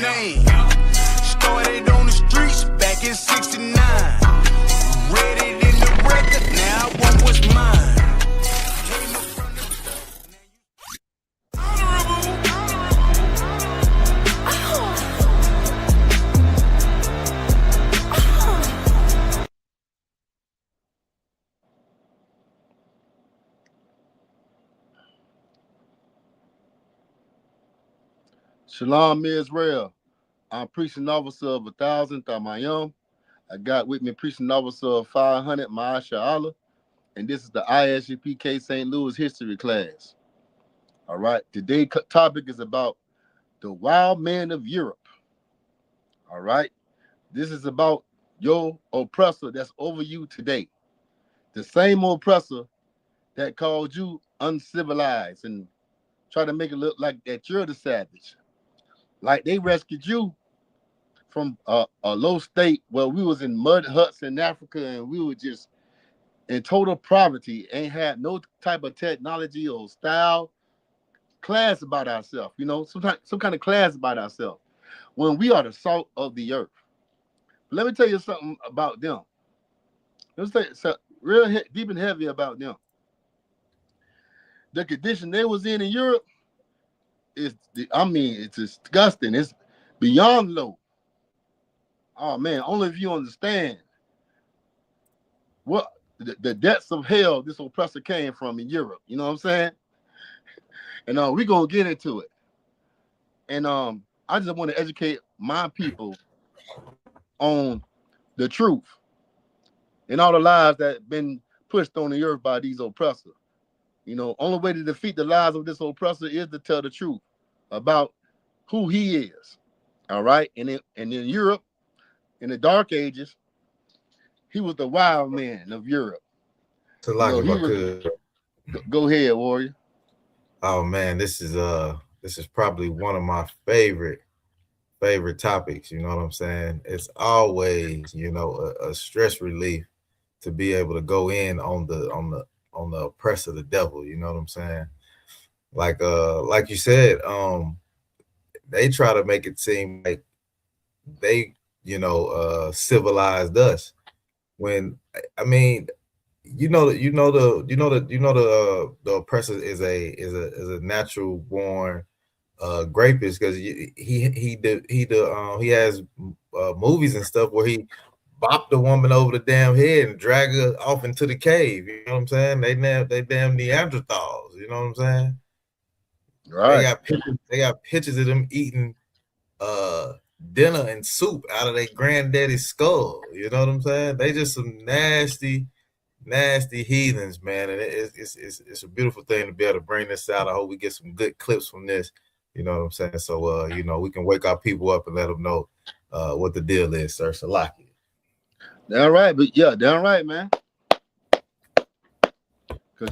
name. Started on the streets back in '69. Read it in the record, now I want what's mine. Shalom Israel. I'm preaching officer of 1,000 Tamayam. I got with me preaching officer of 500 Ma'asha Allah. And this is the ISUPK St. Louis history class. All right. Today's topic is about the wild men of Europe. All right. This is about your oppressor that's over you today. The same oppressor that called you uncivilized and try to make it look like that you're the savage. Like they rescued you from a low state where we was in mud huts in Africa and we were just in total poverty, ain't had no type of technology or style, class about ourselves, you know, some kind of class about ourselves, when we are the salt of the earth. But let me tell you something about them. Let's say something real deep and heavy about them. The condition they was in Europe, it's disgusting. It's beyond low. Oh man, only if you understand what the depths of hell this oppressor came from in Europe. You know what I'm saying? And we're gonna get into it. And I just want to educate my people on the truth and all the lies that been pushed on the earth by these oppressors. You know, only way to defeat the lies of this oppressor is to tell the truth about who he is. All right. And in Europe, in the dark ages, he was the wild man of Europe. So like if I could go ahead, warrior. Oh man, this is probably one of my favorite topics. You know what I'm saying? It's always, you know, a stress relief to be able to go in on the oppressor, the devil. You know what I'm saying? Like you said, they try to make it seem like they, you know, civilized us, when I mean, the oppressor is a natural born rapist, because he has movies and stuff where he bopped the woman over the damn head and drag her off into the cave. You know what I'm saying? They damn Neanderthals. You know what I'm saying? Right. They got pictures of them eating dinner and soup out of their granddaddy's skull. You know what I'm saying? They just some nasty heathens, man. And it's a beautiful thing to be able to bring this out. I hope we get some good clips from this. You know what I'm saying? So you know, we can wake our people up and let them know what the deal is, sir. Salaki. Damn right, but yeah, damn right, man.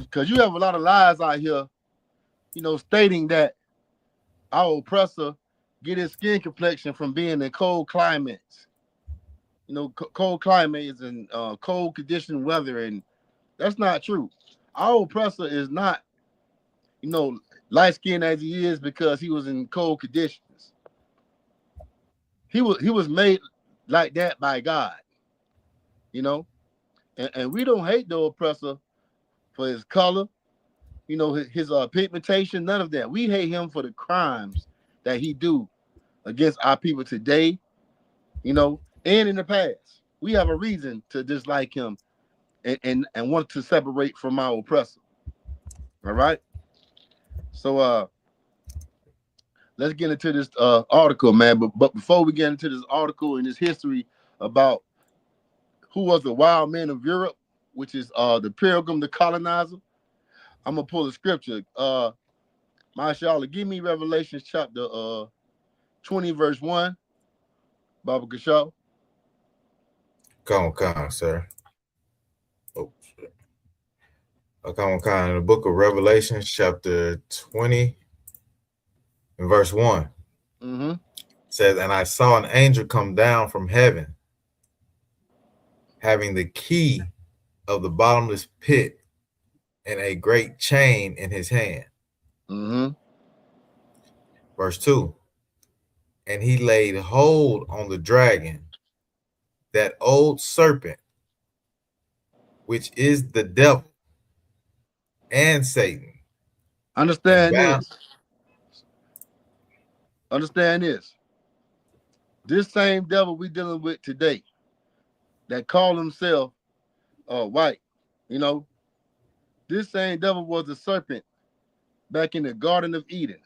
Cause you have a lot of lies out here, you know, stating that our oppressor get his skin complexion from being in cold climates. You know, cold climates and cold conditioned weather, and that's not true. Our oppressor is not, you know, light skinned as he is because he was in cold conditions. He was made like that by God, you know, and we don't hate the oppressor for his color, you know, his pigmentation, none of that. We hate him for the crimes that he do against our people today, you know, and in the past. We have a reason to dislike him and want to separate from our oppressor. All right. So let's get into this article, man. But before we get into this article and this history about who was the wild men of Europe, which is the pilgrim, the colonizer, I'm gonna pull the scripture. Mashallah, give me Revelation chapter 20, verse 1. Baba Gashaw. Come on, sir. Oh, shit. Come on, in the book of Revelation, chapter 20, and verse 1. Mm-hmm. Says, and I saw an angel come down from heaven, having the key of the bottomless pit and a great chain in his hand. Mm-hmm. Verse 2. and he laid hold on the dragon, that old serpent, which is the devil and Satan, and Understand bound. this. Understand this. This same devil we dealing with today that call himself white, you know, this same devil was the serpent back in the Garden of Eden,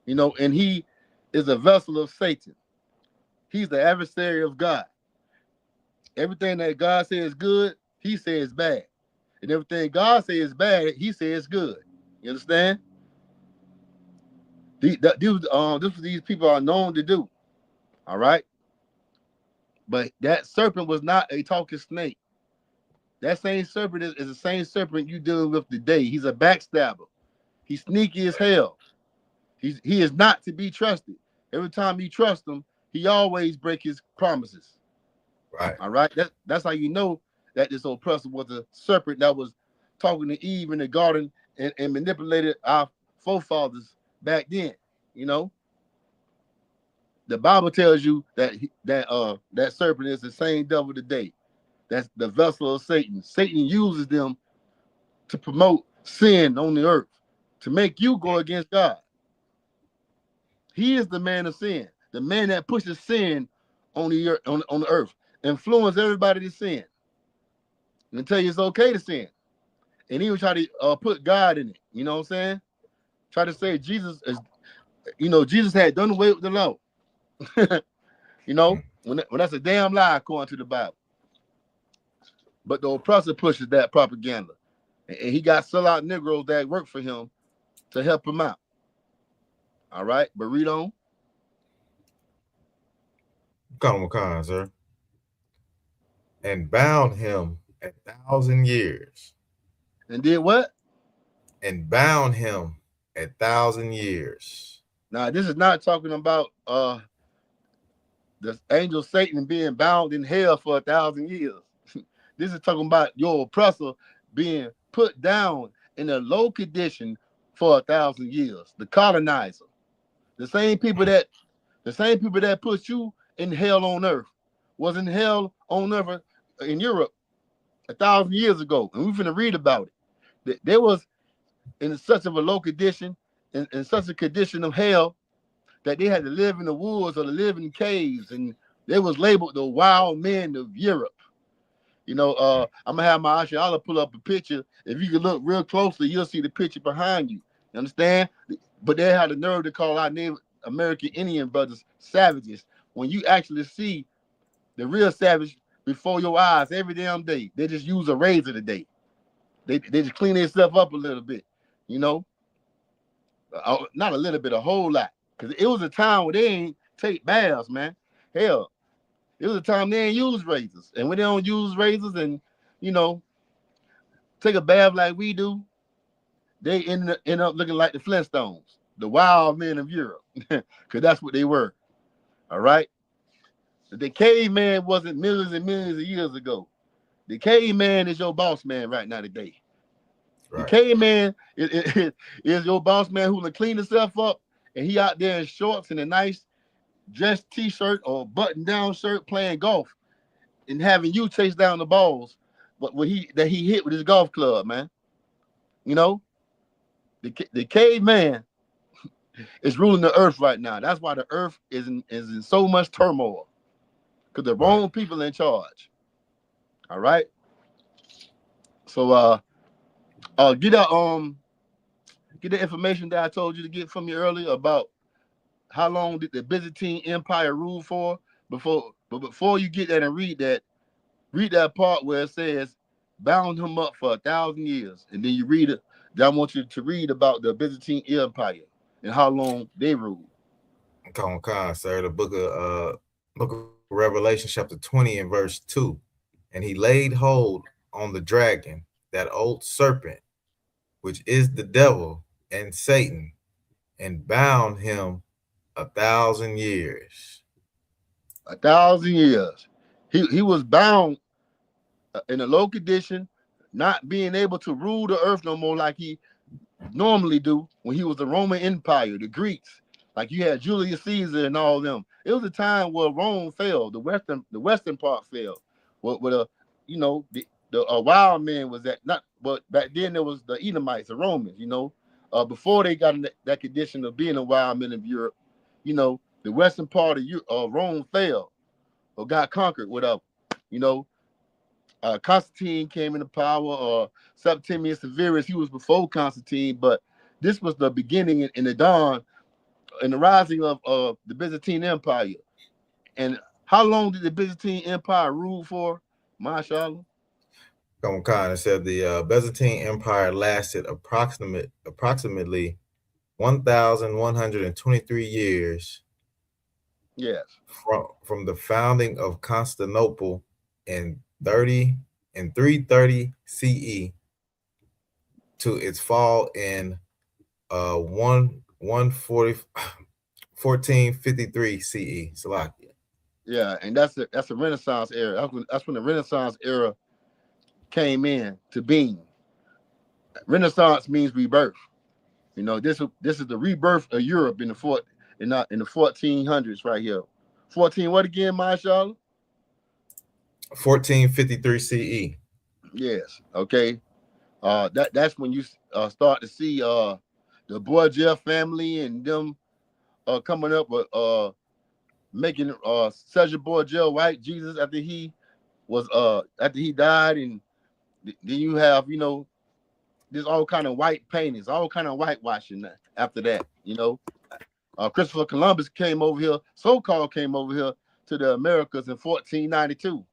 you know, and he is a vessel of Satan. He's the adversary of God. Everything that God says good, he says bad. And everything God says bad, he says good. You understand? This these people are known to do. All right. But that serpent was not a talking snake. That same serpent is the same serpent you dealing with today. He's a backstabber. He's sneaky as hell. He is not to be trusted. Every time you trust him, he always break his promises. Right. All right. That's how you know that this oppressor was a serpent that was talking to Eve in the garden and manipulated our forefathers back then. You know, the Bible tells you that that serpent is the same devil today. That's the vessel of Satan. Satan uses them to promote sin on the earth, to make you go against God. He is the man of sin, the man that pushes sin on the earth, on the earth, influence everybody to sin, and tell you it's okay to sin. And he would try to put God in it. You know what I'm saying? Try to say Jesus is, you know, Jesus had done away with the law. You know, when that's a damn lie according to the Bible. But the oppressor pushes that propaganda, and he got sellout Negroes that work for him to help him out. All right, but read on. Come on, sir. And bound him 1,000 years. And did what? And bound him 1,000 years. Now, this is not talking about the angel Satan being bound in hell for 1,000 years. This is talking about your oppressor being put down in a low condition for 1,000 years. The colonizer, the same people that put you in hell on earth, was in hell on earth in Europe 1,000 years ago, and we're finna read about it. There was in such of a low condition, in such a condition of hell, that they had to live in the woods or to live in caves, and they was labeled the wild men of Europe. You know, I'm gonna have my Ashiala pull up a picture. If you can look real closely, you'll see the picture behind you. You understand? But they had the nerve to call our Native American Indian brothers savages when you actually see the real savage before your eyes every damn day. They just use a razor today. They just clean themselves up a little bit, you know, not a little bit, a whole lot. Because it was a time where they ain't take baths, man. Hell, it was a time they ain't use razors. And when they don't use razors and, you know, take a bath like we do, they end up looking like the Flintstones, the wild men of Europe. Because that's what they were. All right? The caveman wasn't millions and millions of years ago. The caveman is your boss man right now today. The Right. caveman is your boss man who can clean himself up, and he out there in shorts and a nice dress t-shirt or button-down shirt playing golf and having you chase down the balls, but he hit with his golf club, man. You know, the caveman is ruling the earth right now. That's why the earth is in so much turmoil, because the Right. wrong people in charge. All right. So get the information that I told you to get from you earlier about how long did the Byzantine Empire rule for? Before you get that and read that part where it says bound him up for 1,000 years, and then you read it. Then I want you to read about the Byzantine Empire and how long they ruled. Come on, sir. The book of Revelation, chapter 20 and verse 2. And he laid hold on the dragon, that old serpent, which is the devil and Satan, and bound him 1,000 years. 1,000 years. He was bound in a low condition, not being able to rule the earth no more like he normally do when he was the Roman Empire, the Greeks. Like you had Julius Caesar and all them. It was a time where Rome fell. The western part fell. With a, the wild man was that not. But back then there was the Edomites, the Romans. Before they got in that condition of being a wild man of Europe, the western part of Rome fell or got conquered. Whatever, you know. Constantine came into power, or Septimius Severus. He was before Constantine, but this was the beginning and the dawn and the rising of the Byzantine Empire. And how long did the Byzantine Empire rule for, mashallah? Come on, Khan. It said the Byzantine Empire lasted approximately 1,123 years. Yes. From the founding of Constantinople in 330 CE to its fall in 1453 CE. Salakia. Yeah, and that's the Renaissance era. That's when the Renaissance era came in to being. Renaissance means rebirth. This is the rebirth of Europe in the 1400s right here. 14 what again, mashallah? 1453 CE. Yes. Okay. That's when you start to see the Borgia family and them coming up with making Cesar Borgia white Jesus after he died, and then you have there's all kind of white paintings, all kind of whitewashing after that. Christopher Columbus came over here, so-called came over here to the Americas in 1492,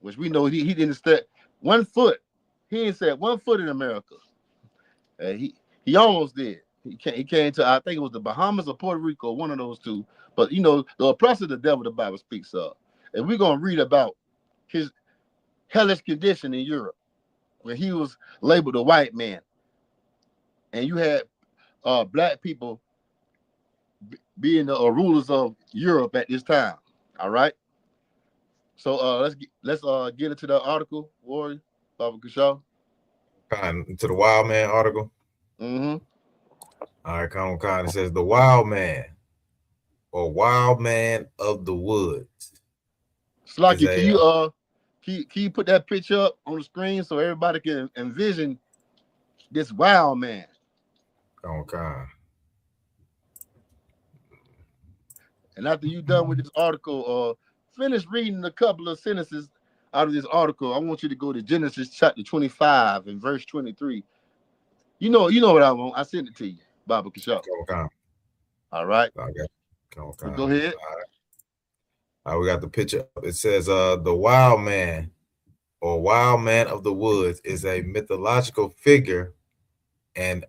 which we know he didn't step 1 foot. He ain't set 1 foot in America. He almost did. He came to, I think it was the Bahamas or Puerto Rico, one of those two. But the oppressor, the devil, the Bible speaks of. And we're gonna read about his hellish condition in Europe, where he was labeled a white man, and you had black people being the rulers of Europe at this time. All right. So let's get into the article, Warrior, Baba Kashaw. To the Wild Man article. Mm-hmm. All right, come on. It says the Wild Man, or Wild Man of the Woods. Slacky, can you put that picture up on the screen so everybody can envision this wild man? Come on. And after you're done with this article, finish reading a couple of sentences out of this article. I want you to go to Genesis chapter 25 and verse 23. You know what I want. I sent it to you, Baba Kashaw. All right. Okay. So go ahead. All right, we got the picture. It says the Wild Man, or Wild Man of the Woods, is a mythological figure and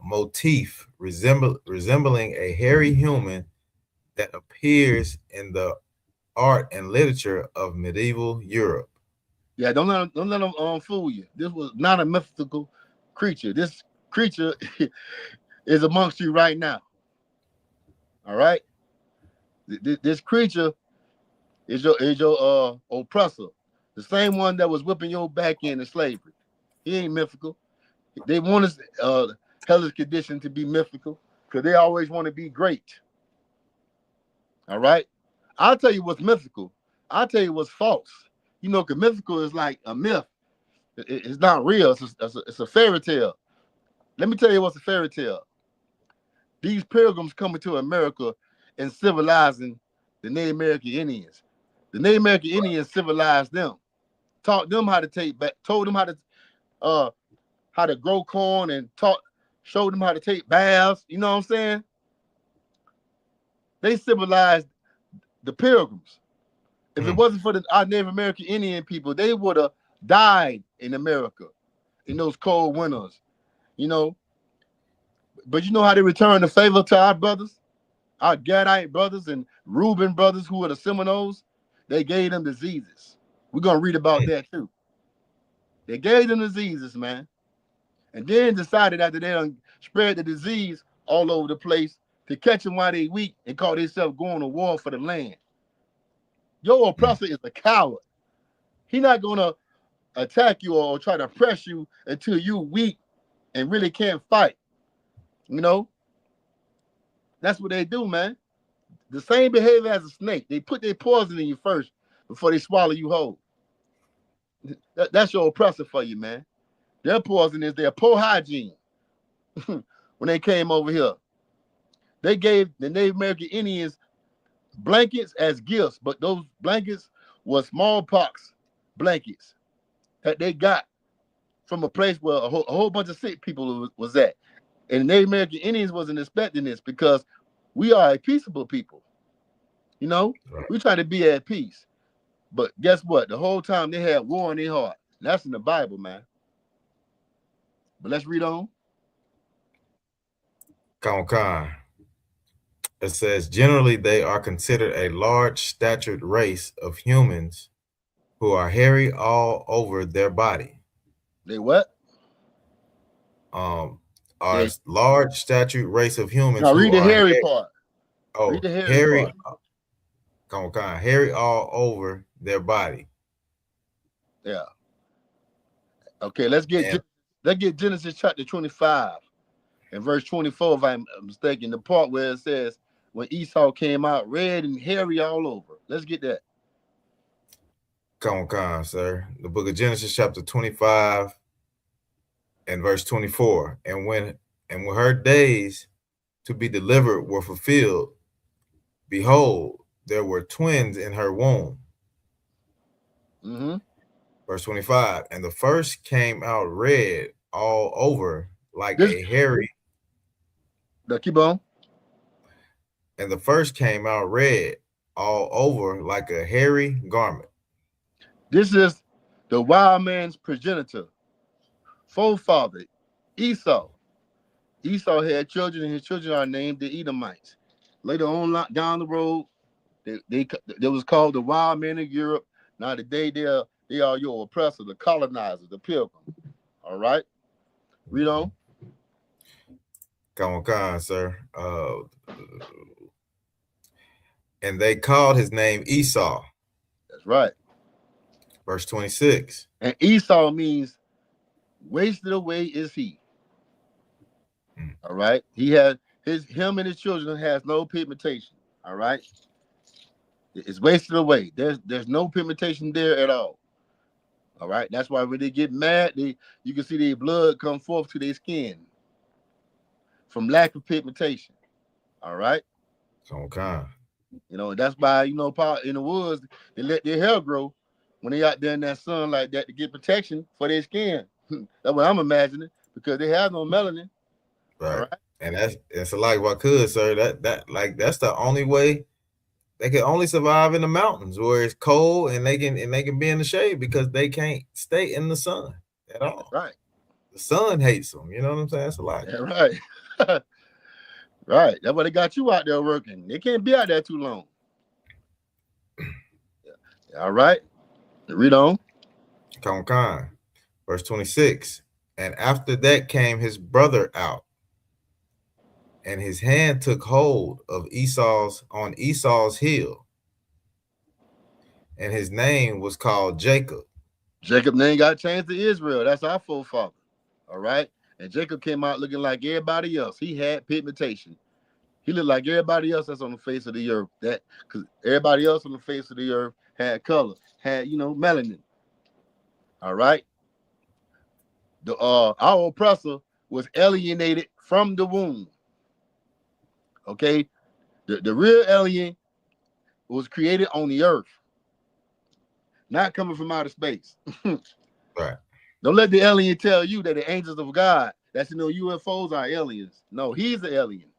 motif resembling a hairy human that appears in the art and literature of medieval Europe. Yeah, don't let them fool you. This was not a mythical creature. This creature is amongst you right now. All right. This creature is your oppressor, the same one that was whipping your back into slavery. He ain't mythical. They want us hellish condition to be mythical because they always want to be great. All right. I'll tell you what's mythical. I'll tell you what's false. Because mythical is like a myth. It's not real. It's a fairy tale. Let me tell you what's a fairy tale. These pilgrims coming to America and civilizing the Native American Indians. The Native American Indians civilized them, taught them how to told them how to grow corn, and showed them how to take baths. You know what I'm saying? They civilized the pilgrims. If it wasn't for our Native American Indian people, they would have died in America in those cold winters. But you know how they returned the favor to our brothers, our Gadite brothers and Reuben brothers, who were the Seminoles? They gave them diseases. We're going to read about that too. They gave them diseases, man. And then decided after they done spread the disease all over the place to catch them while they weak and call themselves going to war for the land. Your oppressor is a coward. He's not going to attack you or try to press you until you weak and really can't fight. That's what they do, man. The same behavior as a snake. They put their poison in you first before they swallow you whole. That's your oppressor for you, man. Their poison is their poor hygiene. When they came over here, they gave the Native American Indians blankets as gifts, but those blankets were smallpox blankets that they got from a place where a whole bunch of sick people was at. And the Native American Indians wasn't expecting this because we are a peaceable people. You know, Right. we try to be at peace. But guess what? The whole time they had war in their heart. That's in the Bible, man. But let's read on. Con. It says, generally, they are considered a large-statured race of humans who are hairy all over their body. They what? Are They, large-statured race of humans now who read the are hairy part. Oh, read the hairy part. Con, hairy all over their body. Yeah. Okay, let's get Genesis chapter 25 and verse 24, if I'm mistaken, the part where it says when Esau came out red and hairy all over. Let's get that. Con, sir. The book of Genesis chapter 25 and verse 24. And when her days to be delivered were fulfilled, behold, there were twins in her womb. Mm-hmm. Verse 25. And the first came out red all over like a hairy. Keep on. And the first came out red all over like a hairy garment. This is the wild man's progenitor, forefather, Esau. Esau had children, and his children are named the Edomites. Later on down the road, they was called the wild men of Europe. Now today they are your oppressor, the colonizer, the pilgrim. All right, read on. Con, sir. And they called his name Esau. That's right. Verse 26. And Esau means wasted away is he. All right. He has him and his children has no pigmentation. All right. It's wasted away. There's no pigmentation there at all. All right. That's why when they get mad, you can see their blood come forth to their skin from lack of pigmentation. All right. Okay. You know, that's why, you know, in the woods, they let their hair grow when they out there in that sun like that to get protection for their skin. That's what I'm imagining, because they have no melanin. Right. And that's like what could, sir. That's the only way they can only survive in the mountains where it's cold and they can be in the shade, because they can't stay in the sun at all. Right. The sun hates them. You know what I'm saying? That's a lot. Yeah, right. Right. That's why they got you out there working. They can't be out there too long. Yeah. All right. Read on. Con. Verse 26. And after that came his brother out, and his hand took hold of Esau's heel, and his name was called Jacob. Jacob's name got changed to Israel. That's our forefather. All right. And Jacob came out looking like everybody else. He had pigmentation. He looked like everybody else that's on the face of the earth. That because everybody else on the face of the earth had color, had, you know, melanin. All right. Our oppressor was alienated from the womb. Okay. The real alien was created on the earth, not coming from outer space. Right. Don't let the alien tell you that the angels of God, that's, you know, UFOs are aliens. No, he's the alien.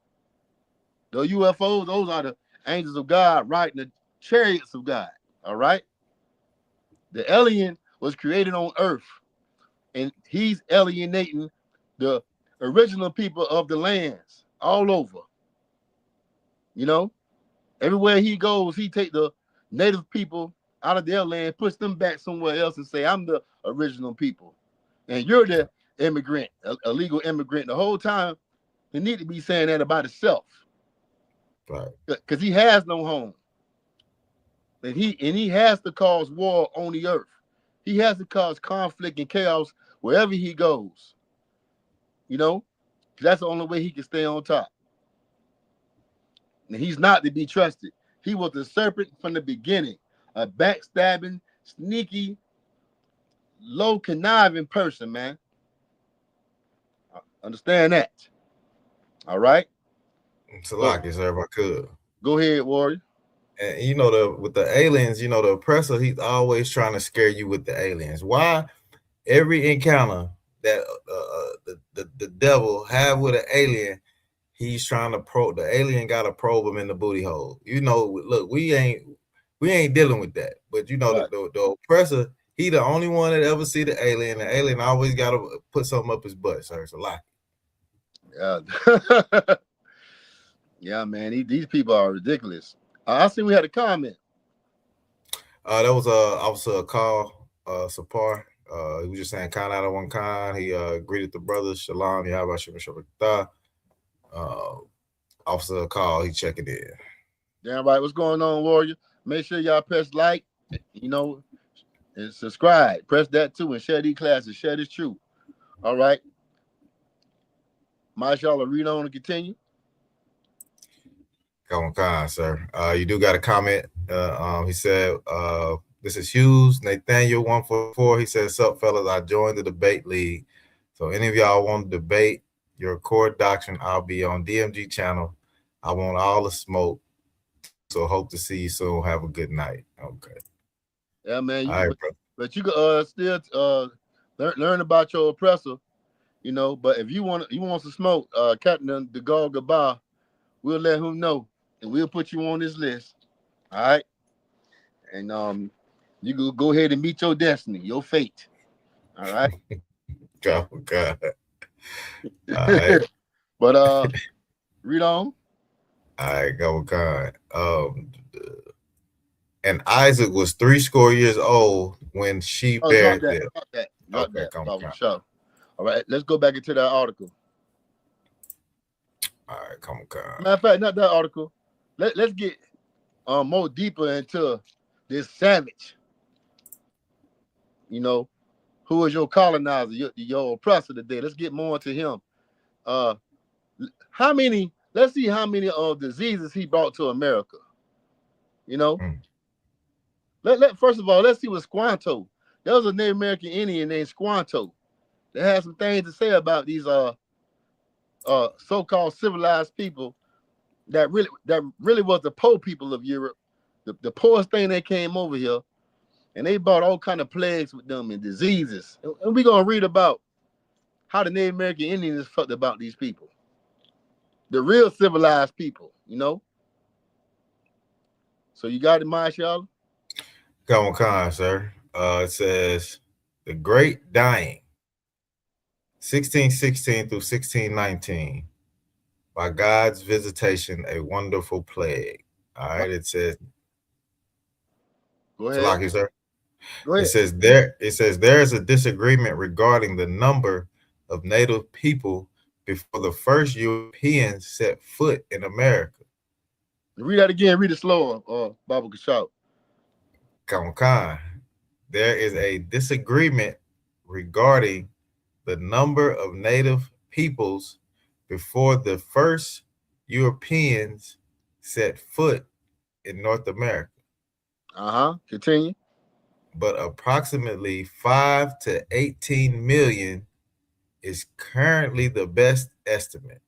The UFOs, those are the angels of God riding the chariots of God. All right. The alien was created on earth, and he's alienating the original people of the lands all over. You know, everywhere he goes, he take the native people out of their land, push them back somewhere else, and say, I'm the original people, and you're the immigrant, illegal immigrant. The whole time, they need to be saying that about himself. Right. Because he has no home. And he has to cause war on the earth. He has to cause conflict and chaos wherever he goes. You know, that's the only way he can stay on top. And he's not to be trusted. He was the serpent from the beginning, a backstabbing, sneaky, low conniving person, man. Understand that. All right. It's a So lot, sir, if I could. go ahead, Warrior. And you know, with the aliens, you know, the oppressor, he's always trying to scare you with the aliens. Why? Every encounter that the devil have with an alien, he's trying to probe. The alien got to probe him in the booty hole. You know, look, we ain't dealing with that. But you know, Right. the oppressor, he the only one that ever see the alien. The alien always got to put something up his butt, sir. It's a lot. Yeah. Yeah, man. These people are ridiculous. I see we had a comment. That was Officer Call Sapar. He was just saying kind out of one kind. He greeted the brothers. Shalom, Yahweh Shabbat. Officer Call, he checking in. Damn right. What's going on, Warrior? Make sure y'all press like, you know, and subscribe. Press that too and share these classes. Share this truth. All right. Mashallah, read on and continue. Come on, sir. You do got a comment. He said, this is Hughes, Nathaniel 144. He says, sup, fellas, I joined the debate league. So any of y'all want to debate your core doctrine, I'll be on DMG channel. I want all the smoke. So hope to see you soon. Have a good night. Okay. Yeah, man. All right, but you can still learn about your oppressor, you know. But if you want some smoke, Captain the Gog Gabah, we'll let him know, and we'll put you on this list. All right. And you go ahead and meet your destiny, your fate. All right. God. All right. But read on. All right, go God. And Isaac was 80 old when she Drop buried them. Drop Okay, that. come on. Sure. All right, let's go back into that article. All right, come on, God. Matter of fact, not that article. Let's get more deeper into this savage. You know, who is your colonizer, your oppressor today? Let's get more into him. Let's see how many diseases he brought to America. You know, first of all, let's see what Squanto. There was a Native American Indian named Squanto that had some things to say about these so-called civilized people that really was the poor people of Europe, the poorest thing that came over here, and they brought all kind of plagues with them and diseases. And we're gonna read about how the Native American Indians felt about these people, the real civilized people, you know. So you got it, Marshall? Come on, sir. It says the Great Dying, 1616 through 1619. By God's visitation, a wonderful plague. All right, it says. Go ahead. Sir. Go ahead. It says there is a disagreement regarding the number of native people before the first Europeans set foot in America. Read that again. Read it slower, Baba Kashaw. Come. There is a disagreement regarding the number of native peoples before the first Europeans set foot in North America. Continue. But approximately 5 to 18 million is currently the best estimate.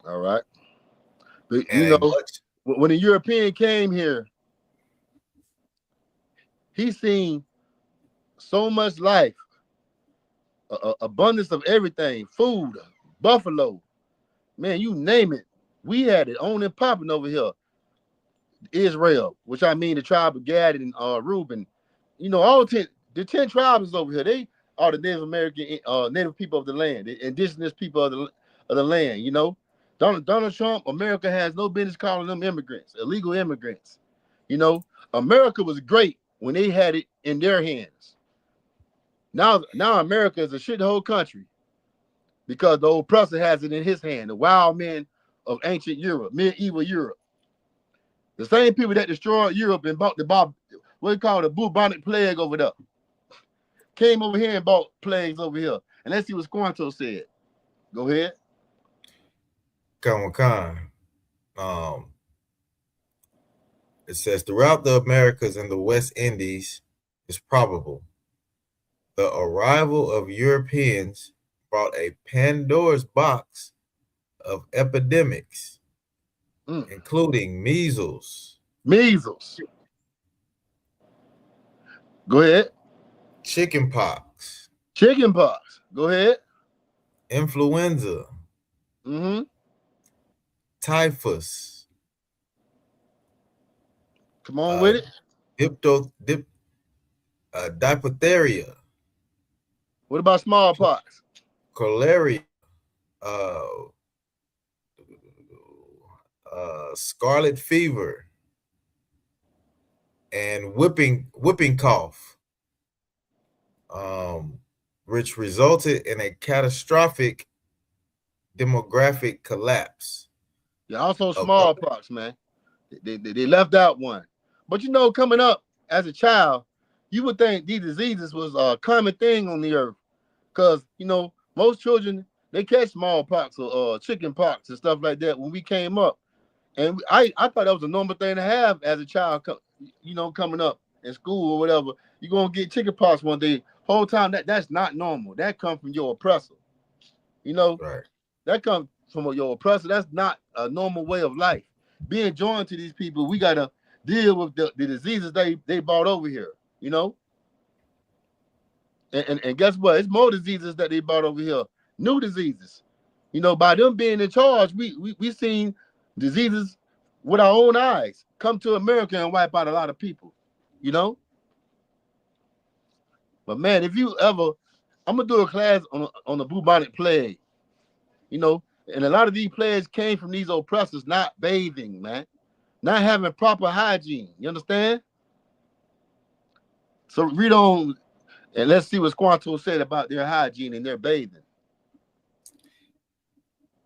All right. But you know, when a European came here, he seen so much life, abundance of everything, food, buffalo, man, you name it. We had it on and popping over here. Israel, which I mean the tribe of Gad and Reuben, you know, all the 10 tribes over here. They are the Native American, native people of the land, the indigenous people of the land. You know, Donald Trump, America has no business calling them immigrants, illegal immigrants. You know, America was great when they had it in their hands. Now America is a shithole country because the oppressor has it in his hand. The wild men of ancient Europe, medieval Europe. The same people that destroyed Europe and bought what they call the bubonic plague over there, came over here and bought plagues over here. And let's see what Squanto said. Go ahead. Come. Um, it says throughout the Americas and the West Indies, it's probable the arrival of Europeans brought a Pandora's box of epidemics, Mm. including measles, Measles. Go ahead. chickenpox, Chicken pox. Go ahead. influenza, Mm-hmm. typhus, Come on uh, with it. diphtheria, What about smallpox? cholera, uh, scarlet fever, and whipping cough, um, which resulted in a catastrophic demographic collapse. Yeah, also Of smallpox, man. They left out one. But you know, coming up as a child, you would think these diseases was a common thing on the earth. Because, you know, most children, they catch smallpox or chicken pox and stuff like that when we came up. And I thought that was a normal thing to have as a child, you know, coming up in school or whatever. You're going to get chicken pox one day. Whole time, that's not normal. That comes from your oppressor. You know, right, that comes from your oppressor. That's not a normal way of life. Being joined to these people, we got to deal with the diseases they brought over here, you know? And guess what? It's more diseases that they brought over here. New diseases. You know, by them being in charge, we seen diseases with our own eyes come to America and wipe out a lot of people, you know? But man, if you ever, I'm gonna do a class on the bubonic plague, you know, and a lot of these plagues came from these oppressors not bathing, man, not having proper hygiene. You understand? So read on and let's see what Squanto said about their hygiene and their bathing.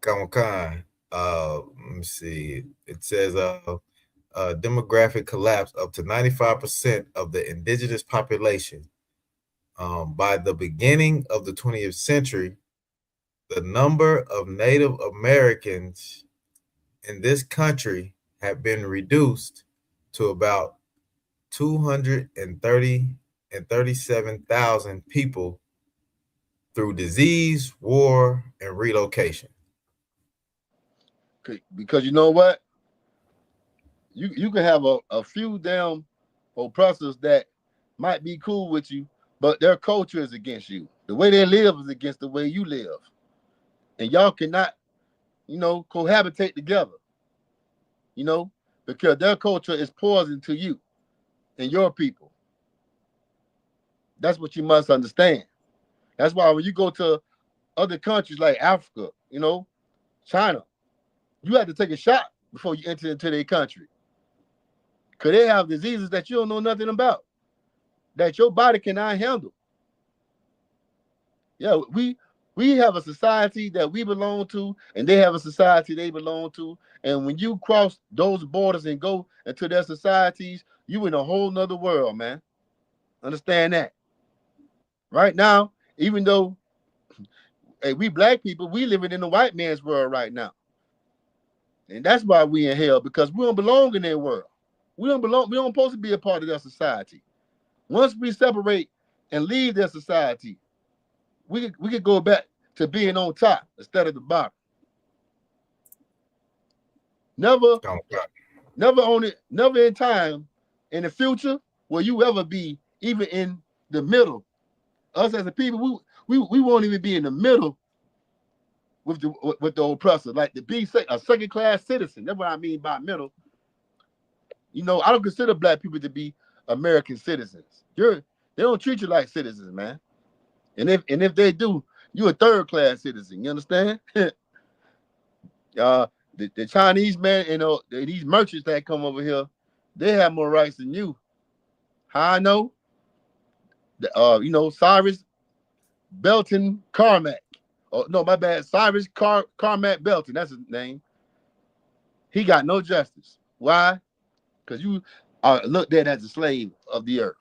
Kawakan. Let me see. It says demographic collapse up to 95% of the indigenous population. By the beginning of the 20th century, the number of Native Americans in this country had been reduced to about 230 and 37,000 people through disease, war, and relocation. Because you know what? You can have a few damn oppressors that might be cool with you, but their culture is against you. The way they live is against the way you live. And y'all cannot, you know, cohabitate together, you know, because their culture is poison to you and your people. That's what you must understand. That's why when you go to other countries like Africa, you know, China, you have to take a shot before you enter into their country. Because they have diseases that you don't know nothing about, that your body cannot handle. Yeah, we have a society that we belong to, and they have a society they belong to. And when you cross those borders and go into their societies, you in a whole nother world, man. Understand that? Right now, even though hey, we black people, we living in the white man's world right now. And that's why we in hell, because we don't belong in their world. We don't belong, we don't supposed to be a part of their society. Once we separate and leave their society, we could go back to being on top instead of the bottom. Never, Kawakan. never on it, never in time in the future will you ever be even in the middle. Us as a people, we won't even be in the middle with the oppressor, like to be a second class citizen. That's what I mean by middle. You know, I don't consider black people to be American citizens. They don't treat you like citizens, man. And if they do, you're a third class citizen. You understand? The Chinese man, you know, these merchants that come over here, they have more rights than you. How I know? You know, Cyrus Belton Carmack. Oh no, my bad. Cyrus Carmack Belton. That's his name. He got no justice. Why? Because you are looked at as a slave of the earth,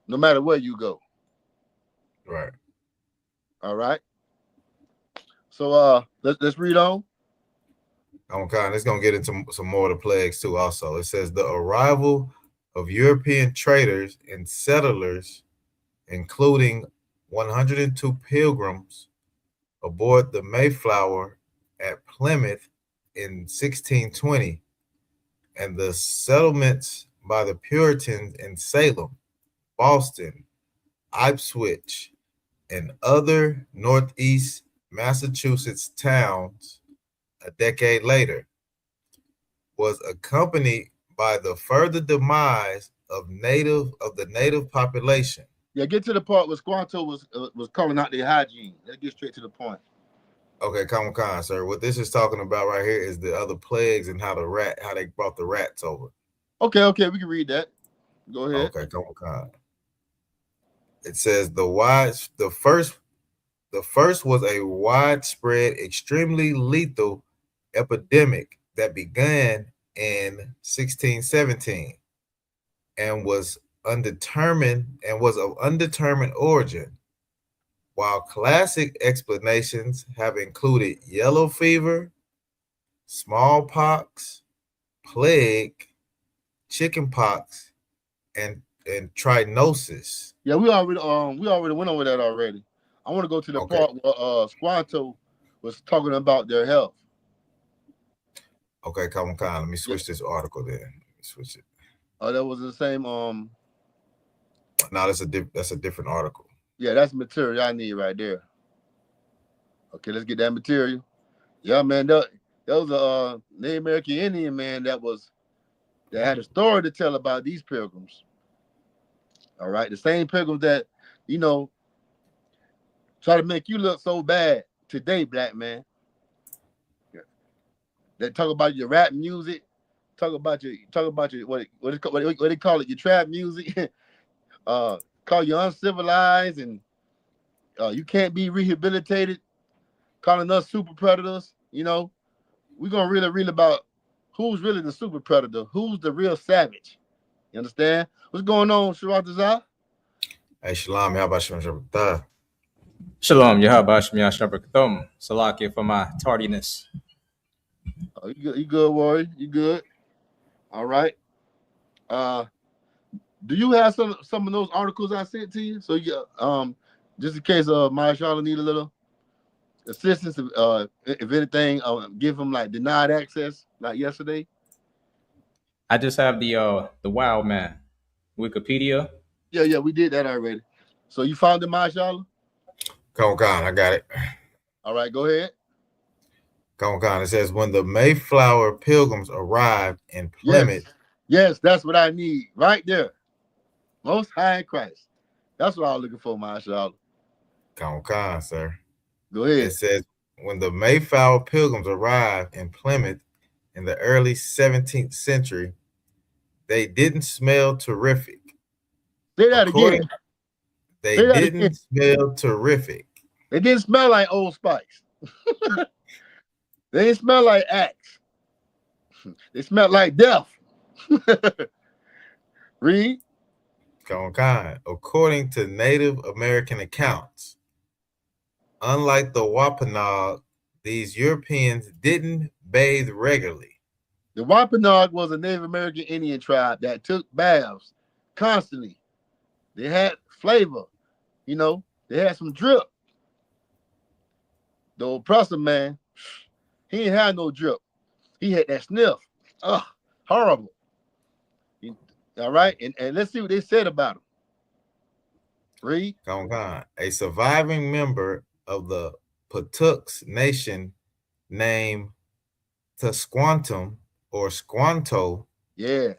no matter where you go. Right. All right. So let's read on. Okay, it's gonna get into some more of the plagues too. Also, it says the arrival of European traders and settlers, including 102 pilgrims aboard the Mayflower at Plymouth in 1620, and the settlements by the Puritans in Salem, Boston, Ipswich, and other Northeast Massachusetts towns a decade later, was accompanied by the further demise of the native population. Yeah, get to the part where Squanto was calling out their hygiene. Let's get straight to the point. Okay, come on, sir. What this is talking about right here is the other plagues and how they brought the rats over. Okay, we can read that. Go ahead. Okay, come on. It says the first was a widespread, extremely lethal epidemic that began in 1617 and was of undetermined origin, while classic explanations have included yellow fever, smallpox, plague, chickenpox, and trichinosis. Yeah, we already went over that already. I want to go to the part where Squanto was talking about their health. Okay, come on. Let me switch this article then. Let me switch it. Oh, that was the same. No, that's a different article. Yeah, that's material I need right there. Okay, let's get that material. Yeah, man, that was a Native American Indian man that had a story to tell about these pilgrims. All right, the same pilgrims that try to make you look so bad today, black man. That talk about your rap music, talk about your what they call it, your trap music. Call you uncivilized and you can't be rehabilitated, calling us super predators. We're gonna really read about who's really the super predator, who's the real savage. You understand? What's going on, Sharatazah? Hey, Shalom, how about you? Shalom, Yahabash Miyashnabrakathom. Salakia for my tardiness. Oh, you good, Warrior? You good? All right. Do you have some of those articles I sent to you? So just in case Marshall need a little assistance, if anything, give them like denied access, like yesterday. I just have the Wild Man Wikipedia. Yeah, we did that already. So you found it, Marshall? Come on, I got it. All right, go ahead. Come on, it says when the Mayflower pilgrims arrived in Plymouth. Yes, that's what I need right there. Most High in Christ. That's what I was looking for, Marshall. Come on, sir. Go ahead. It says when the Mayflower pilgrims arrived in Plymouth in the early 17th century, they didn't smell terrific. Say that again. They didn't smell terrific. They didn't smell like Old Spice. They didn't smell like Axe. They smelled like death. Read. Come on. According to Native American accounts, unlike the Wampanoag, these Europeans didn't bathe regularly. The Wampanoag was a Native American Indian tribe that took baths constantly. They had flavor, they had some drip. The oppressor, man, he ain't had no drip. He had that sniff. Ugh, horrible. All right, and let's see what they said about him. Read. Come on. A surviving member of the Patuxent Nation named Tusquantum or Squanto, even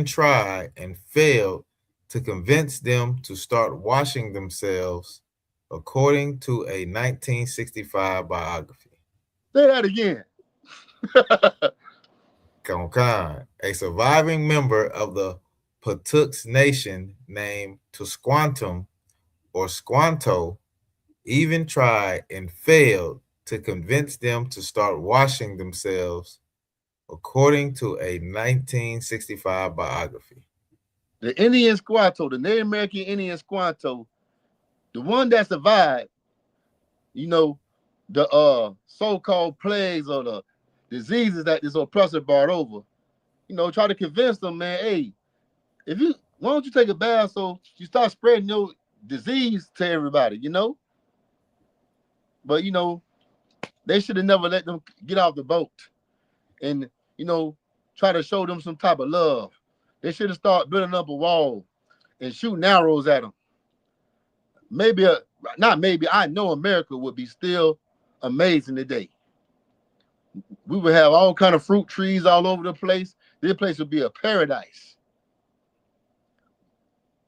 tried and failed to convince them to start washing themselves, according to a 1965 biography. Say that again. A surviving member of the Patuxent Nation named Tusquantum or Squanto even tried and failed to convince them to start washing themselves, according to a 1965 biography. The Indian Squanto, the Native American Indian Squanto, the one that survived, you know, the so-called plagues or the diseases that this oppressor brought over. You know, try to convince them, man, hey, if you why don't you take a bath so you start spreading your disease to everybody, you know? But you know, they should have never let them get off the boat and you know try to show them some type of love. They should have started building up a wall and shooting arrows at them. Maybe not maybe. I know America would be still amazing today. We would have all kind of fruit trees all over the place. This place would be a paradise.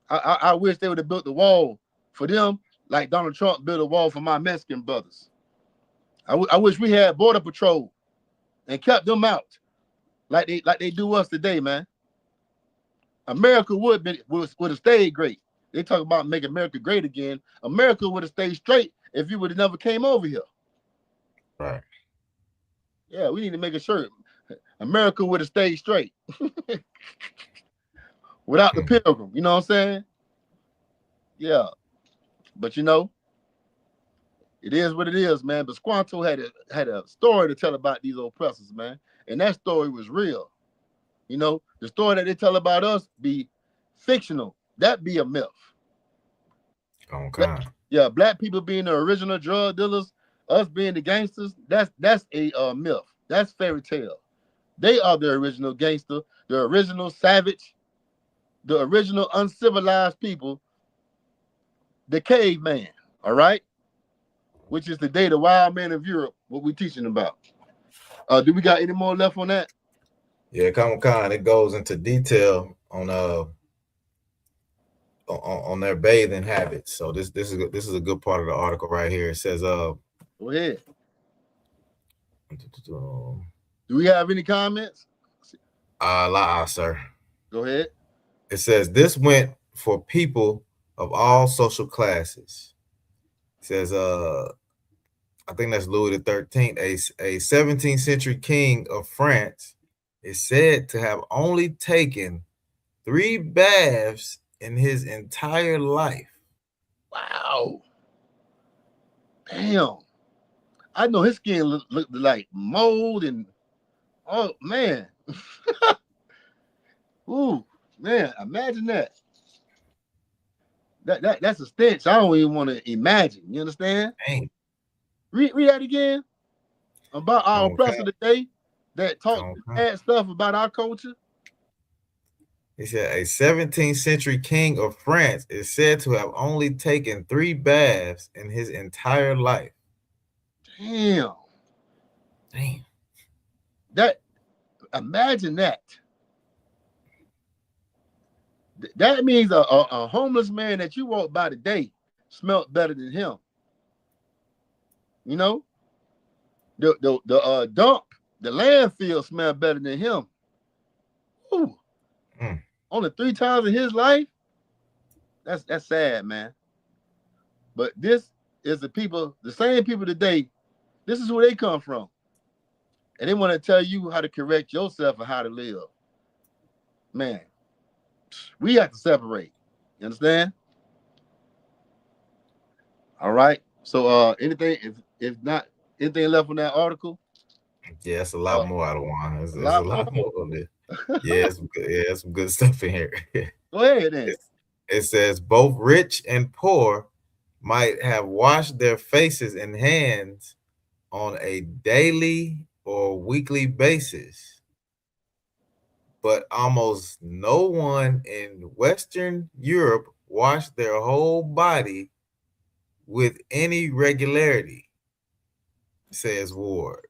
I wish they would have built the wall for them like Donald Trump built a wall for my Mexican brothers. I wish we had border patrol and kept them out like they do us today, man. America would have stayed great. They talk about making America great again. America would have stayed straight if you would have never came over here. Right. Yeah, we need to make a shirt. America would have stayed straight without the pilgrim. You know what I'm saying? Yeah, but you know, it is what it is, man. But Squanto had a story to tell about these oppressors, man, and that story was real. You know, the story that they tell about us be fictional. That be a myth. Okay. Yeah, black people being the original drug dealers, us being the gangsters, that's a myth. That's fairy tale. They are the original gangster, the original savage, the original uncivilized people, the caveman, all right? Which is today the wild man of Europe, what we teaching about. Do we got any more left on that? Yeah, Comic-Con, it goes into detail on their bathing habits. So this is a good part of the article right here. It says go ahead. Do we have any comments? Sir. Go ahead. It says this went for people of all social classes. It says I think that's Louis XIII, a 17th century king of France, is said to have only taken 3 baths in his entire life. Wow. Damn. I know his skin looked like mold and oh man. Ooh, man, imagine that. That's a stench. I don't even want to imagine. You understand? Dang. Read that again about our oppressor today that talk bad stuff about our culture. He said a 17th century king of France is said to have only taken 3 baths in his entire life. Damn. Imagine that. That means a homeless man that you walk by today smelled better than him. You know, the dump, the landfill smelled better than him. Ooh. Only 3 times in his life. That's sad, man. But this is the same people today. This is where they come from. And they want to tell you how to correct yourself and how to live. Man, we have to separate. You understand? All right. So anything, if not anything left on that article? Yeah, it's a lot more out of one. There's a lot more on this. Yeah, it's some good stuff in here. Go ahead then. It says both rich and poor might have washed their faces and hands on a daily or weekly basis, but almost no one in Western Europe washed their whole body with any regularity, says Ward.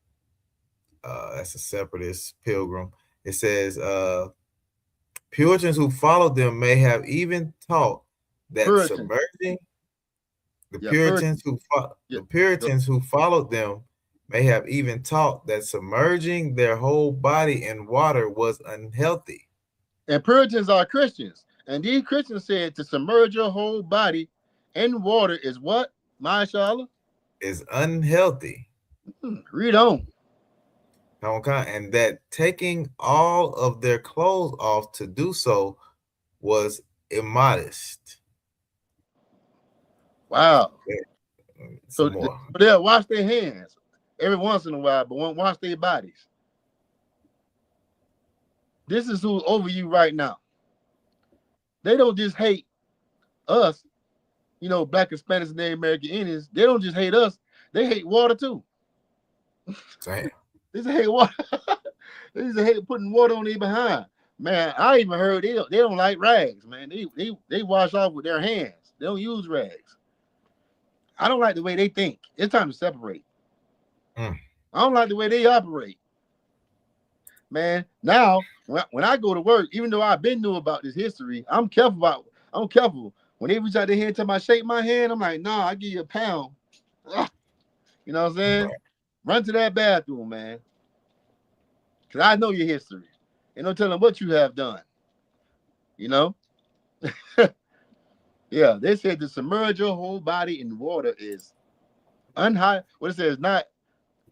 That's a separatist pilgrim. It says Puritans who followed them may have even taught that submerging the Puritans who followed them may have even taught that submerging their whole body in water was unhealthy. And Puritans are Christians. And these Christians said to submerge your whole body in water is what, mashallah? Is unhealthy. Read on. And that taking all of their clothes off to do so was immodest. Wow. So some more. they'll wash their hands every once in a while, but won't wash their bodies. This is who's over you right now. They don't just hate us, you know, Black, Hispanics, and Native American Indians. They don't just hate us; they hate water too. Damn. They just hate water. They just hate putting water on their behind. Man, I even heard they don't like rags. Man, they wash off with their hands. They don't use rags. I don't like the way they think. It's time to separate. I don't like the way they operate. Man, now when I go to work, even though I've been knew about this history, I'm careful. When they reach out their hand to shake my hand, I'm like, nah, I give you a pound. You know what I'm saying? Right. Run to that bathroom, man. Cause I know your history. Ain't no telling what you have done. You know? Yeah, they said to submerge your whole body in water is unhigh. What it says, not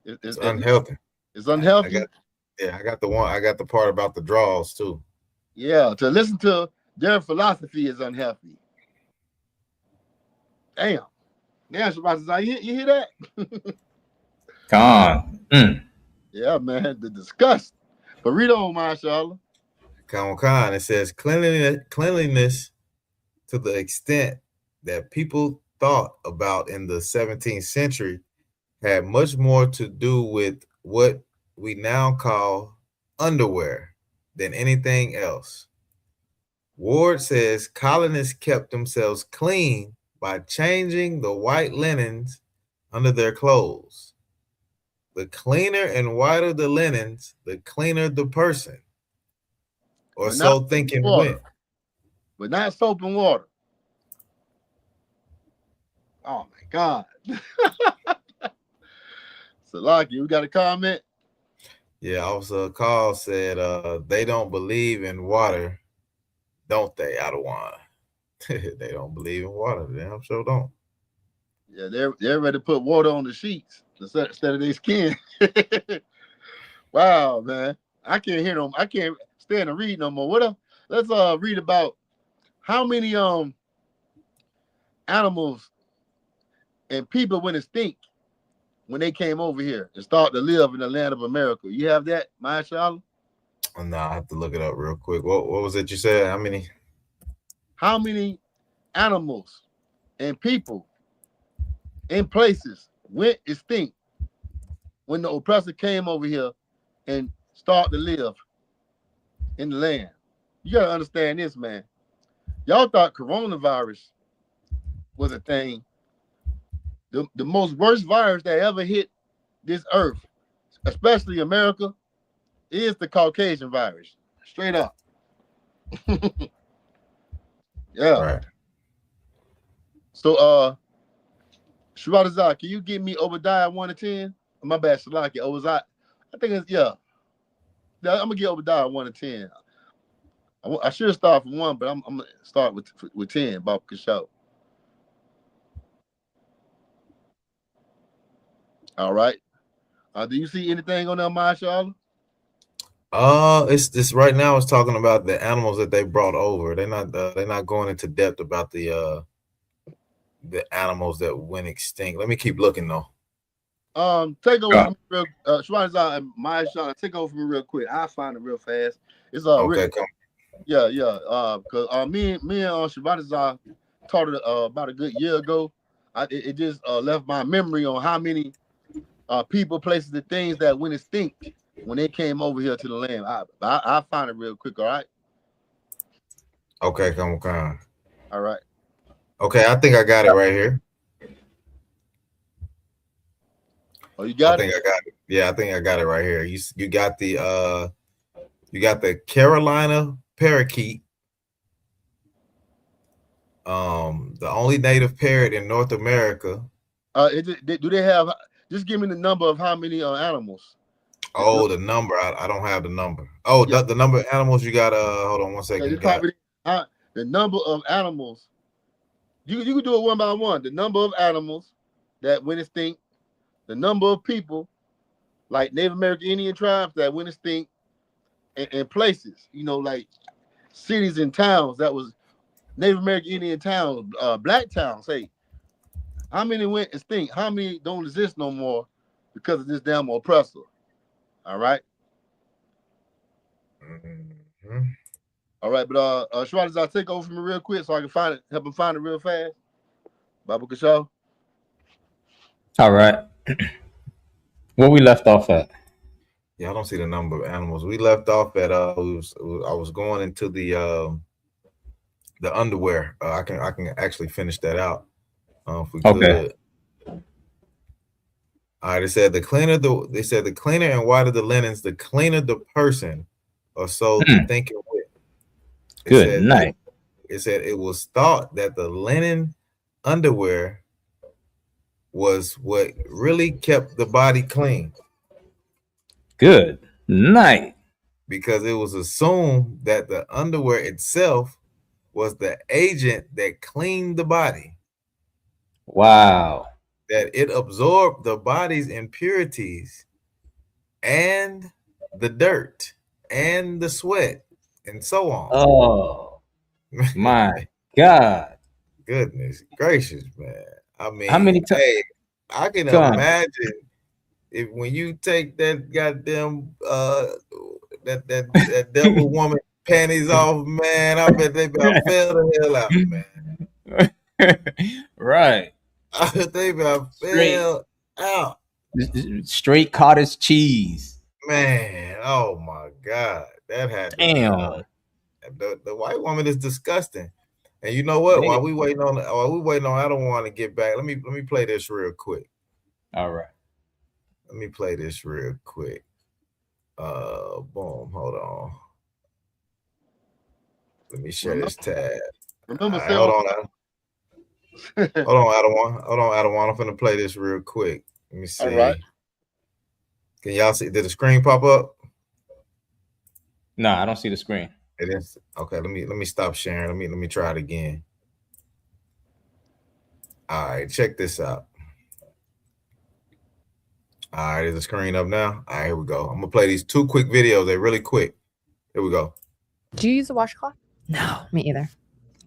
It's unhealthy. It's unhealthy. I got the part about the draws too. Yeah, to listen to their philosophy is unhealthy. Damn. Shabbat, you hear that? Come on. Yeah, man, the disgust. But read on, mashallah. Khan, it says cleanliness to the extent that people thought about in the 17th century had much more to do with what we now call underwear than anything else. Ward says colonists kept themselves clean by changing the white linens under their clothes. The cleaner and whiter the linens, the cleaner the person. Or But so thinking went. But not soap and water. Oh my God. Salaki, we got a comment? Yeah, Officer Call said they don't believe in water, don't they, Adawan? They don't believe in water. They damn sure don't. Yeah, they're ready to put water on the sheets instead of their skin. Wow, man. I can't hear them. I can't stand to read no more. What else? Let's read about how many animals and people went extinct when they came over here and started to live in the land of America. You have that, mashallah? No, I have to look it up real quick. What was it you said? How many? How many animals and people in places went extinct when the oppressor came over here and started to live in the land? You gotta understand this, man. Y'all thought coronavirus was a thing. The most worst virus that ever hit this earth, especially America, is the Caucasian virus. Straight up. Yeah. Right. So Shwadazar, can you give me Obadiah 1 to 10? My bad, Shalaki. Obadiah. I think it's I'm gonna get Obadiah 1 to 10. I should start from 1, but I'm gonna start with 10, Bob Kashow. All right. Do you see anything on there, mashallah? It's right now. It's talking about the animals that they brought over. They're not going into depth about the animals that went extinct. Let me keep looking though. Take over from me real Shwadazar and mashallah. Take over from me real quick. I'll find it real fast. It's Okay, come. Yeah. Because me and Shwadazar taught it about a good year ago. It just left my memory on how many people, places, and things that went extinct when they came over here to the land. I'll find it real quick, all right? Okay, come on. All right. Okay, I think I got it right here. Oh, you got it? I got it. Yeah, I think I got it right here. You got the Carolina parakeet. The only native parrot in North America. Do they have? Just give me the number of how many animals. Oh, the number. I don't have the number. Oh, yeah. the number of animals you got. Hold on one second. The number of animals. You can do it one by one. The number of animals that went extinct. The number of people, like Native American Indian tribes that went extinct, and places. You know, like cities and towns that was Native American Indian towns, black towns. Hey, How many went extinct? How many don't exist no more because of this damn oppressor? All right. Mm-hmm. All right, but Shwadis, I'll take over from me real quick so I can find it, help him find it real fast. Baba Kashaw. All right. Where we left off at? Yeah, I don't see the number of animals. We left off at I was going into the underwear. I can actually finish that out if we could. All right, they said the cleaner and whiter the linens, the cleaner the person or so to think it with. Good night. It said it was thought that the linen underwear was what really kept the body clean. Good night. Because it was assumed that the underwear itself was the agent that cleaned the body. Wow. That it absorbed the body's impurities and the dirt and the sweat and so on. Oh my God. Goodness gracious, man. I mean, how many times? Hey, I can imagine if when you take that goddamn that devil woman panties off, man, I bet they about fell the hell out, man. Right. I bet they about fell out. Straight cottage cheese. Man, oh my God. That had damn. The white woman is disgusting. And you know what? While we waiting on I don't want to get back. Let me play this real quick. All right. Let me play this real quick. Boom. Hold on. Let me share this tab. Remember, right, hold on, Adam. I'm finna play this real quick. Let me see. All right. Can y'all see? Did the screen pop up? No, I don't see the screen. It is okay. Let me stop sharing. Let me try it again. All right, check this out. All right, is the screen up now? All right, here we go. I'm gonna play these 2 quick videos. They're really quick. Here we go. Do you use a washcloth? No, me either.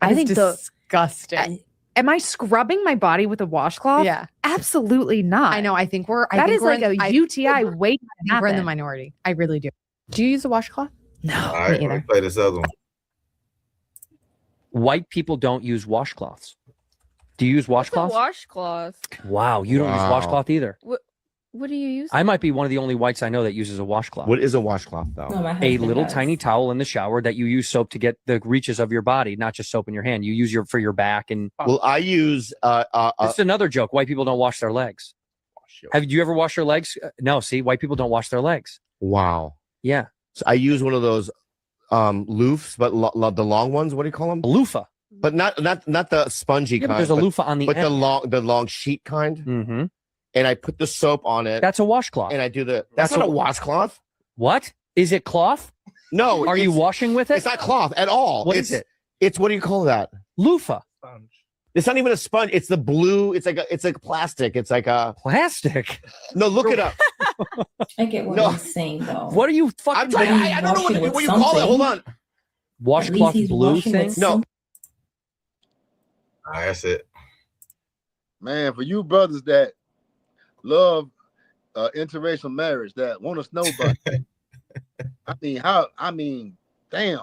I think disgusting. Am I scrubbing my body with a washcloth? Yeah, absolutely not. I know. I think we're. That is like a UTI waiting to happen. We're in the minority. I really do. Do you use a washcloth? No, all right, me either. Let me play this other one. White people don't use washcloths. Do you use washcloths? Washcloth. Wow, you don't use washcloth either. What do you use? I might be one of the only whites I know that uses a washcloth. What is a washcloth, though? No, a little tiny towel in the shower that you use soap to get the reaches of your body, not just soap in your hand. You use for your back and. Well, I use. It's another joke. White people don't wash their legs. Have you ever washed your legs? No. See, white people don't wash their legs. Wow. Yeah. So I use one of those loofahs, but the long ones. What do you call them? A loofah. But not the spongy kind. There's a loofah on the but end. the long sheet kind. Mm-hmm. And I put the soap on it. That's a washcloth. And I do that's not a washcloth. What? Is it cloth? No. Are you washing with it? It's not cloth at all. What is it? It's what do you call that? Loofah. Sponge. It's not even a sponge. It's the blue. It's like plastic. It's like a plastic. No, look it up. I get what he's saying though. What are you fucking? I'm trying. I don't know what you call it. Hold on. Washcloth blue thing. No. All right, that's it. Man, for you brothers that love interracial marriage, that want a snow bunny. I mean, damn.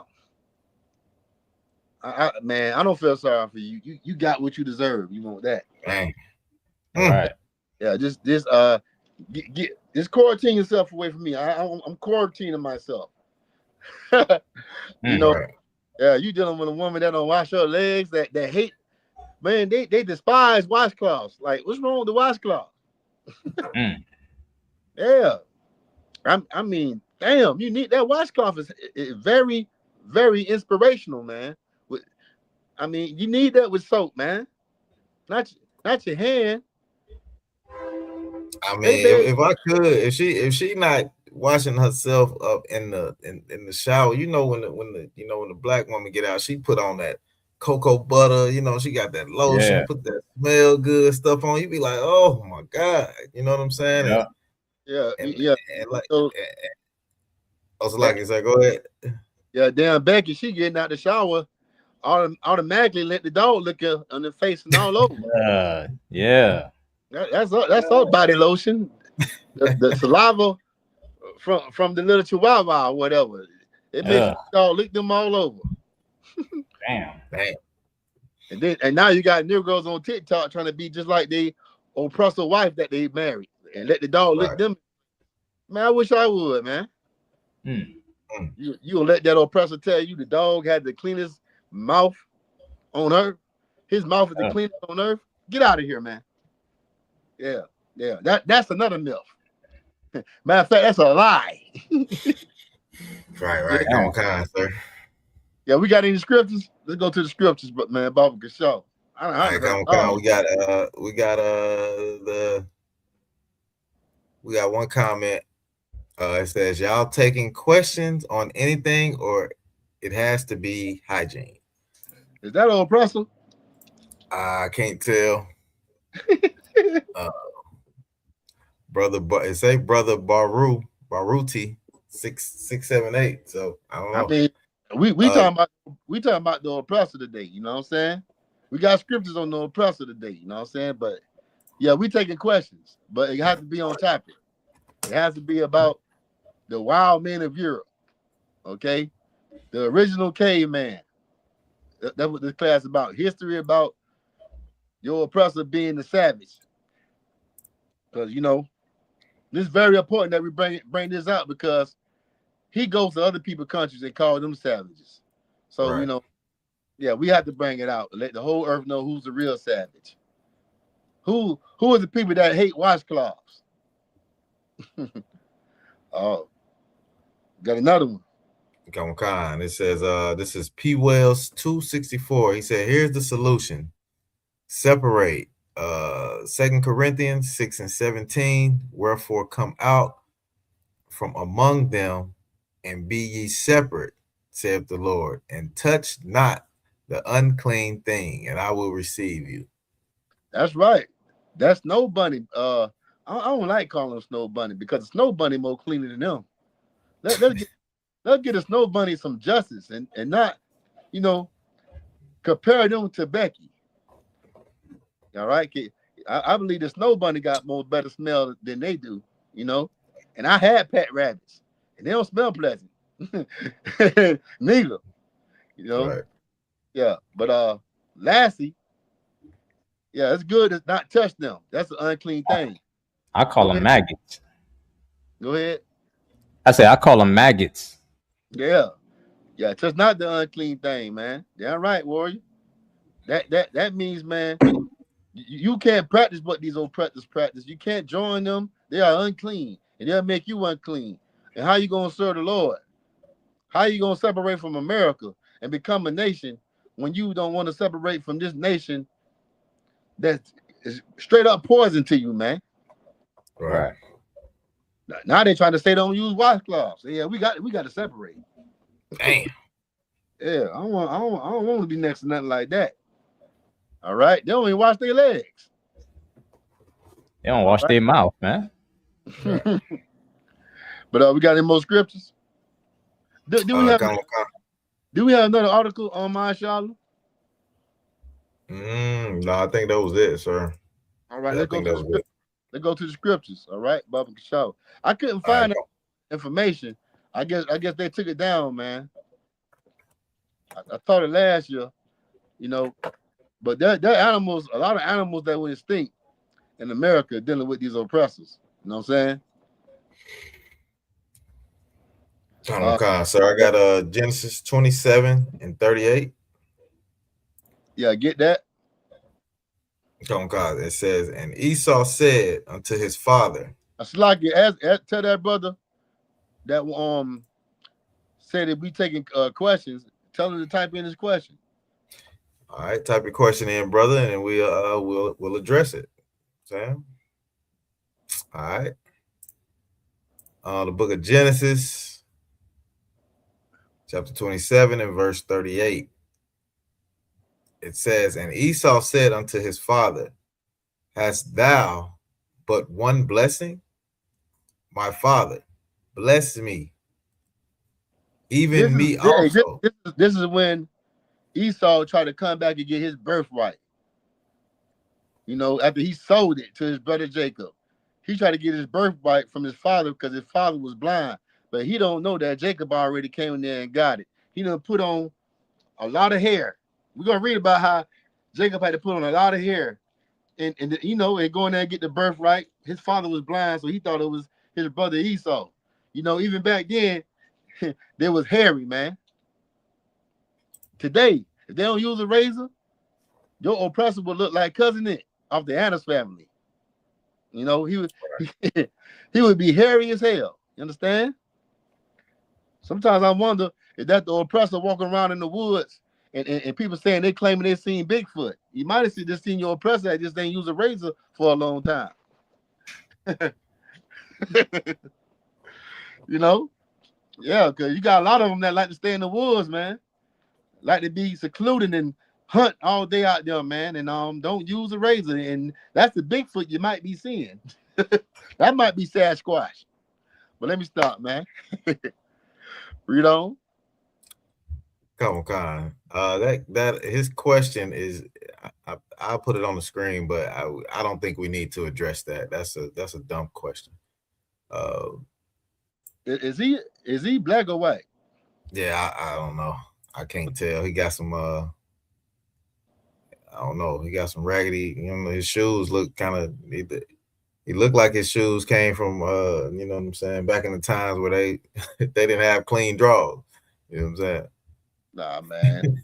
Man, I don't feel sorry for you. You got what you deserve. You want that. Dang. All right. Yeah, just quarantine yourself away from me. I'm quarantining myself. You know, right. Yeah, you dealing with a woman that don't wash her legs, that hate, man, they despise washcloths. Like, what's wrong with the washcloth? Yeah. I mean, damn, you need that washcloth is very, very inspirational, man. I mean, you need that with soap, man. Not your hand. I mean, if I could, if she not washing herself up in the shower, you know, when the black woman get out, she put on that cocoa butter, you know, she got that lotion, put that smell good stuff on. You be like, oh my God, you know what I'm saying? Yeah. And like, also like, it's like, go ahead. Yeah, damn Becky, she getting out the shower automatically let the dog lick her on the face and all over. Yeah. That's all body lotion. The saliva from the little chihuahua or whatever. It makes the dog lick them all over. Damn. And now you got Negroes on TikTok trying to be just like the oppressor wife that they married and let the dog lick them. Man, I wish I would, man. You'll let that oppressor tell you the dog had the cleanest mouth on earth. His mouth is the cleanest on earth. Get out of here, man. Yeah. That's another myth. Matter of fact, that's a lie. Right. Come on, sir. Yeah, we got any scriptures? Let's go to the scriptures, but man, Baba can show. All right, come on. We got one comment. It says, y'all taking questions on anything, or it has to be hygiene? Is that old oppressor? I can't tell. Brother Baruti 678. So I don't know. I mean, we talking about the oppressor today, you know what I'm saying? We got scriptures on the oppressor today, you know what I'm saying? But yeah, we taking questions, but it has to be on topic. It has to be about the wild men of Europe, okay? The original caveman. That's what this class is about. History about your oppressor being the savage. Because, you know, this is very important that we bring this out because he goes to other people's countries and calls them savages. So, you know, yeah, we have to bring it out. Let the whole earth know who's the real savage. Who are the people that hate washcloths? Oh, got another one. Come on. It says, this is P. Wells 264. He said, here's the solution. Separate 2 Corinthians 6 and 17. Wherefore come out from among them and be ye separate, saith the Lord, and touch not the unclean thing, and I will receive you. That's right. That snow bunny. I don't like calling them snow bunny because the snow bunny more cleaner than them. Let's get a snow bunny some justice and not, you know, compare them to Becky. All right, I believe the snow bunny got more better smell than they do, you know. And I had pet rabbits, and they don't smell pleasant. Neither, you know. Right. Yeah, but Lassie, yeah, it's good to not touch them. That's an unclean thing. I call them maggots. Go ahead. I say I call them maggots. Yeah, touch not the unclean thing, man. Damn right, warrior. That means, man, you can't practice what these old practice. You can't join them. They are unclean, and they'll make you unclean. And how you gonna serve the Lord? How you gonna separate from America and become a nation when you don't want to separate from this nation that is straight up poison to you, man? Right. Now they trying to say don't use washcloths. Yeah, we got to separate. Damn. Yeah, I don't want to be next to nothing like that. All right, they don't even wash their legs. They don't wash their mouth, man. But we got any more scriptures? Do we have another article on Mashallah? No, I think that was it, sir. All right, let's go to the scriptures. All right, Baba Kashaw. I couldn't find information. I guess they took it down, man. I taught it last year, you know. But there are animals, a lot of animals that would extinct in America dealing with these oppressors. You know what I'm saying? Okay, so I got Genesis 27 and 38. Yeah, get that. Okay, it says, and Esau said unto his father. Tell that brother that said if we taking questions, tell him to type in his question. All right, type your question in, brother, and we'll address it. Sam. All right. The book of Genesis, chapter 27 and verse 38. It says, and Esau said unto his father, hast thou but one blessing? My father, bless me, even me also. This is when Esau tried to come back and get his birthright. You know, after he sold it to his brother Jacob, he tried to get his birthright from his father because his father was blind. But he don't know that Jacob already came in there and got it. He done put on a lot of hair. We're gonna read about how Jacob had to put on a lot of hair, and you know, and go in there and get the birthright. His father was blind, so he thought it was his brother Esau. You know, even back then, there was hairy, man. Today, if they don't use a razor, your oppressor would look like Cousin Nick of the Addams family. You know, he would be hairy as hell. You understand? Sometimes I wonder if that's the oppressor walking around in the woods and people saying they claiming they seen Bigfoot. You might have just seen your oppressor that just ain't use a razor for a long time. You know? Yeah, because you got a lot of them that like to stay in the woods, man. Like to be secluded and hunt all day out there, man. And don't use a razor. And that's the Bigfoot you might be seeing. That might be Sasquatch. But let me stop, man. Read on. Come on, Con. That his question is, I'll put it on the screen, but I don't think we need to address that. That's a dumb question. Is he black or white? Yeah, I don't know. I can't tell. He got some I don't know. He got some raggedy. You know, his shoes look kind of. He looked like his shoes came from you know what I'm saying, back in the times where they didn't have clean drawers. You know what I'm saying? Nah, man.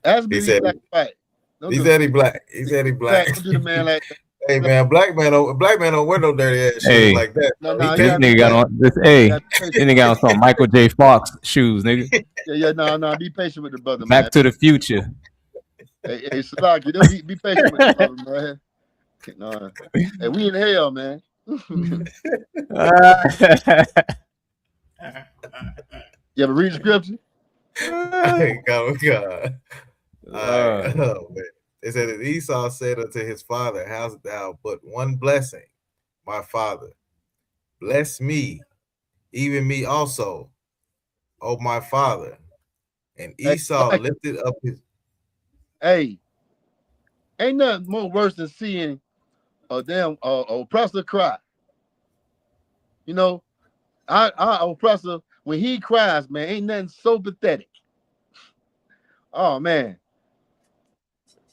Ask me He said black or white. He said he black. He said he black. Don't do the man like that. Hey man, black man don't wear no dirty ass shoes like that. No, This nigga got on this. Hey, this nigga got on some Michael J. Fox shoes, nigga. No. Be patient with the brother, man. Back to the Future. Hey, Salaki, be patient with the brother, man. No. Hey, we in hell, man. You ever read the scripture? God. Oh, man. It said that Esau said unto his father, "Hast thou but one blessing, my father? Bless me, even me also, O my father." And Esau lifted up his. Hey, ain't nothing more worse than seeing a damn oppressor cry. You know, our oppressor, when he cries, man, ain't nothing so pathetic. Oh man.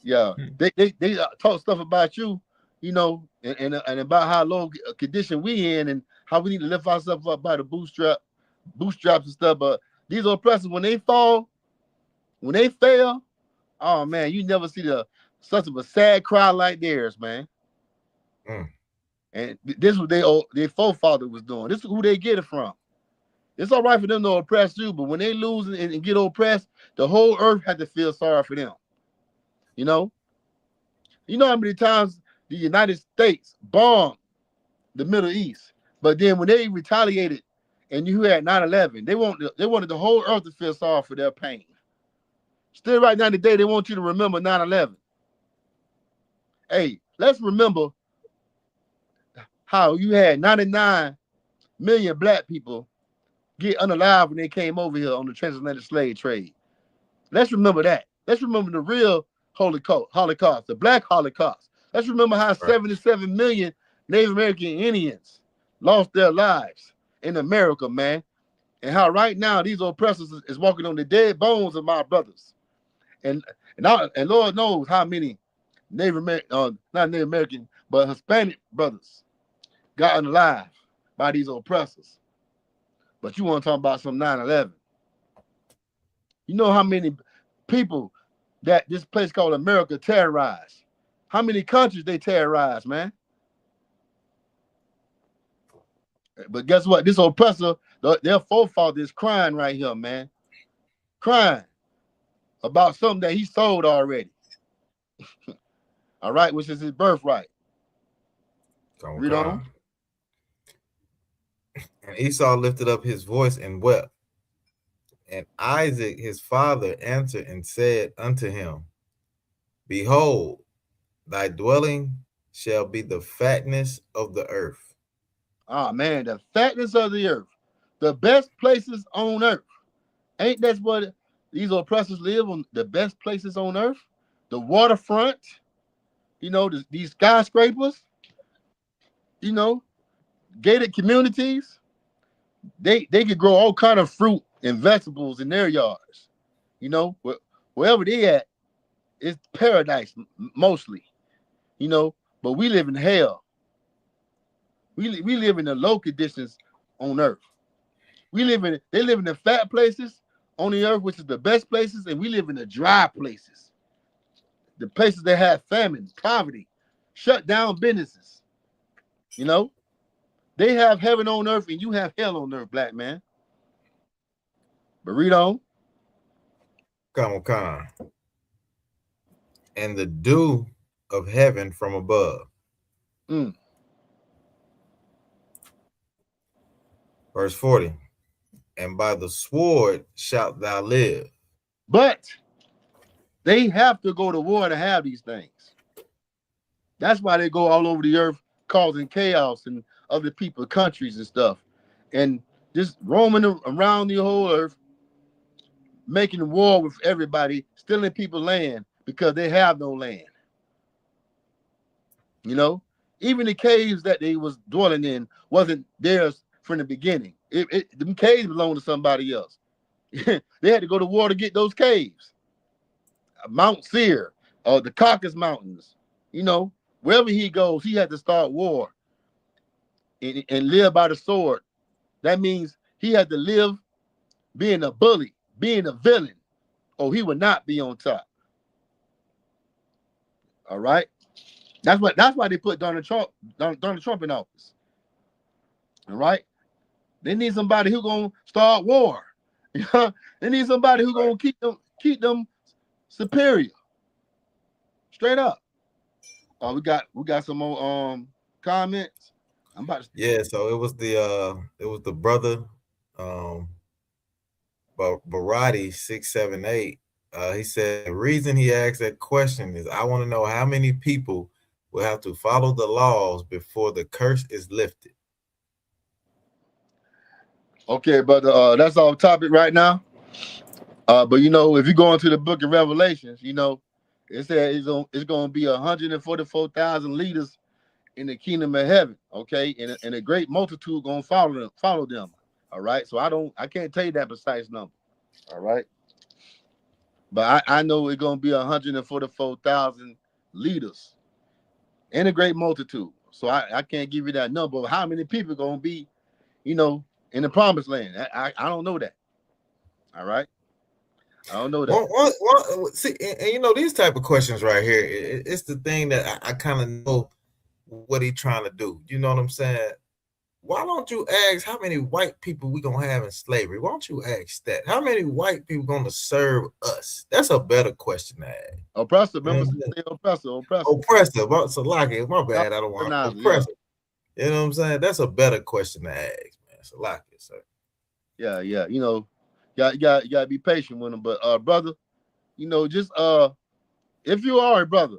Yeah, they talk stuff about you, you know, and about how low condition we in and how we need to lift ourselves up by the bootstraps and stuff. But these oppressors, when they fall, when they fail, oh man, you never see such of a sad cry like theirs, man. And this is what their forefather was doing. This is who they get it from. It's all right for them to oppress you, but when they lose and get oppressed, the whole earth had to feel sorry for them. You know how many times the United States bombed the Middle East, but then when they retaliated and you had 9/11, they wanted the whole earth to feel sorry for their pain. Still right now today, they want you to remember 9/11. Hey, let's remember how you had 99 million black people get unalive when they came over here on the transatlantic slave trade. Let's remember that. Let's remember the real Holocaust, the Black Holocaust. Let's remember how 77 million Native American Indians lost their lives in America, man. And how right now these oppressors is walking on the dead bones of my brothers. And Lord knows how many Native American, not Native American, but Hispanic brothers got unalive by these oppressors. But you want to talk about some 9/11. You know how many people that this place called America terrorized? How many countries they terrorized, man? But guess what? This oppressor, their forefather is crying right here, man. Crying about something that he sold already. All right, which is his birthright. Read on. And Esau lifted up his voice and wept. And Isaac his father answered and said unto him, Behold, thy dwelling shall be the fatness of the earth. Ah, man, the fatness of the earth. The best places on earth. Ain't that's what These oppressors live on the best places on earth, the waterfront, these skyscrapers, gated communities. They could grow all kind of fruit and vegetables in their yards. Wherever they at, it's paradise mostly. But we live in hell. We live in the low conditions on earth. They live in the fat places on the earth, which is the best places, and we live in the dry places. The places that have famine, poverty, shut down businesses. They have heaven on earth and you have hell on earth, black man. But read on. Come on. And the dew of heaven from above. Verse 40. And by the sword shalt thou live. But they have to go to war to have these things. That's why they go all over the earth causing chaos in other people's countries and stuff. And just roaming around the whole earth, making war with everybody, stealing people's land because they have no land. Even the caves that they was dwelling in wasn't theirs from the beginning. The caves belonged to somebody else. They had to go to war to get those caves. Mount Seir, or the Caucasus Mountains, wherever he goes, he had to start war and live by the sword. That means he had to live being a bully, being a villain, or he would not be on top. All right. That's why they put Donald Trump in office. All right. They need somebody who's gonna start war. They need somebody who's gonna keep them superior. Straight up. We got some more comments. I'm about to. Yeah, so it was the brother Barati 678. He said the reason he asked that question is I want to know how many people will have to follow the laws before the curse is lifted. Okay, but that's off topic right now. But if you go into the book of Revelations, it says it's going to be 144,000 leaders in the kingdom of heaven. Okay, and a great multitude going to follow them. All right, so I can't tell you that precise number. All right, but I know it's going to be 144,000 leaders and a great multitude. So I can't give you that number. How many people going to be, in the promised land? I don't know that. All right. I don't know that. Well, see, and these type of questions right here, it's the thing that I kind of know what he's trying to do. You know what I'm saying? Why don't you ask how many white people we gonna have in slavery? Why don't you ask that? How many white people gonna serve us? That's a better question to ask. Oppressor, remember? Oppressor. Oppressor. So like it, my bad. I don't want oppressor. Yeah. You know what I'm saying? That's a better question to ask, man. So like it, sir. Yeah. You gotta be patient with them. But brother, just if you are a brother,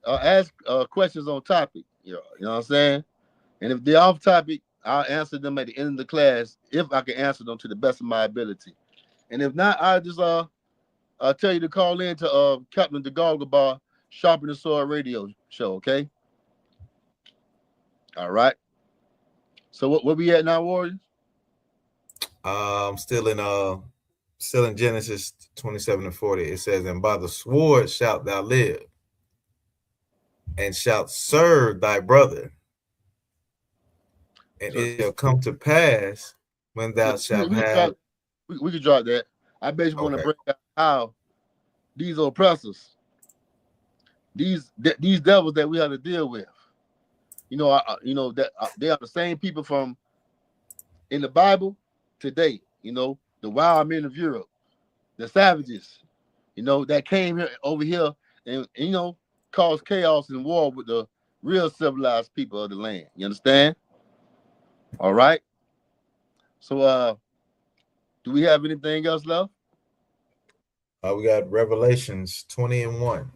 ask questions on topic. You know what I'm saying? And if they're off topic, I'll answer them at the end of the class if I can answer them to the best of my ability. And if not, I'll just I'll tell you to call in to Captain the Goggle Bar Sharpen the Sword radio show, okay? All right. So what we at now, Warriors? Still in Genesis 27:40. It says, and by the sword shalt thou live, and shalt serve thy brother. And it shall come to pass when thou shalt have. We could drop that. I basically want to bring out how these oppressors, these devils that we have to deal with, that they are the same people from in the Bible today. The wild men of Europe, the savages, that came over here and caused chaos and war with the real civilized people of the land. You understand? All right. So do we have anything else left? We got Revelations 20:1.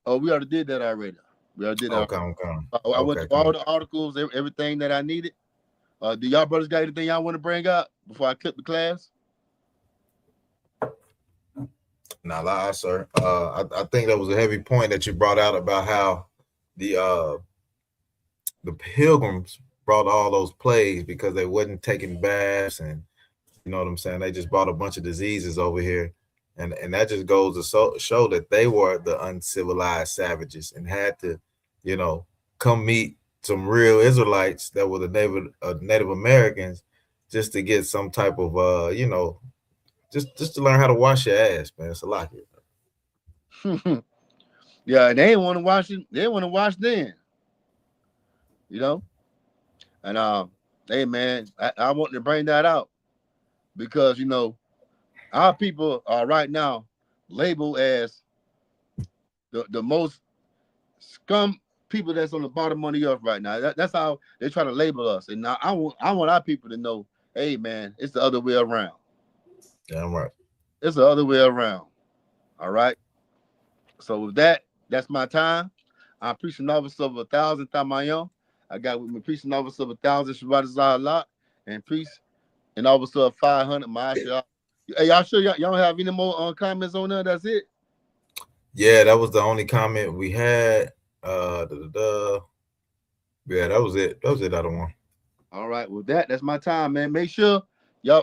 Oh, we already did that already. Okay. I went through all the articles, everything that I needed. Do y'all brothers got anything y'all want to bring up before I clip the class? Not lie, sir. I think that was a heavy point that you brought out about how the pilgrims brought all those plagues because they wasn't taking baths, and you know what I'm saying. They just brought a bunch of diseases over here, and that just goes to show that they were the uncivilized savages and had to, you know, come meet some real Israelites that were the Native Americans just to get some type of you know, just to learn how to wash your ass, man. It's a lot here. Yeah, they didn't want to wash it. They want to wash then. You know? And hey man, I want to bring that out because you know our people are right now labeled as the most scum people that's on the bottom of the earth right now. That's how they try to label us. And now I want our people to know, hey man, it's the other way around. Damn right. It's the other way around. All right. So with that, that's my time. I'm preaching officer of 1,000 Tamayam. I got with me preaching officer of 1,000 Shabbat Zahlat and priest and officer of 500 Ma'asha. Hey, y'all sure y'all don't have any more comments on there? That's it. Yeah, that was the only comment we had. Yeah, that was it. That was it out of one. All right, with that's my time, man. Make sure y'all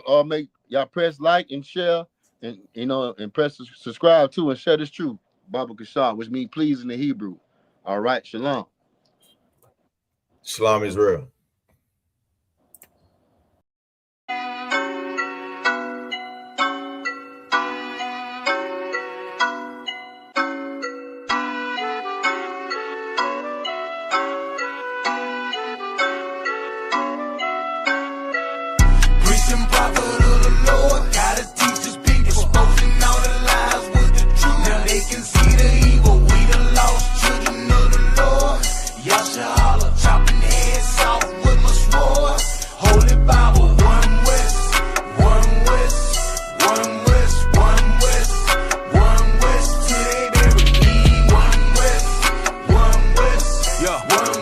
press like and share and you know and press subscribe too and share this truth. Baba Kashar, which means please in the Hebrew. All right, shalom. Shalom Israel. Preaching prophet of the Lord, gotta teach his people, exposing all the lies with the truth. Now they can see the evil, we the lost children of the Lord. Yasha chopping heads off with my sword. Holy Bible, one west, one west, one west, one west, one west, till they bury me. One west, yeah, one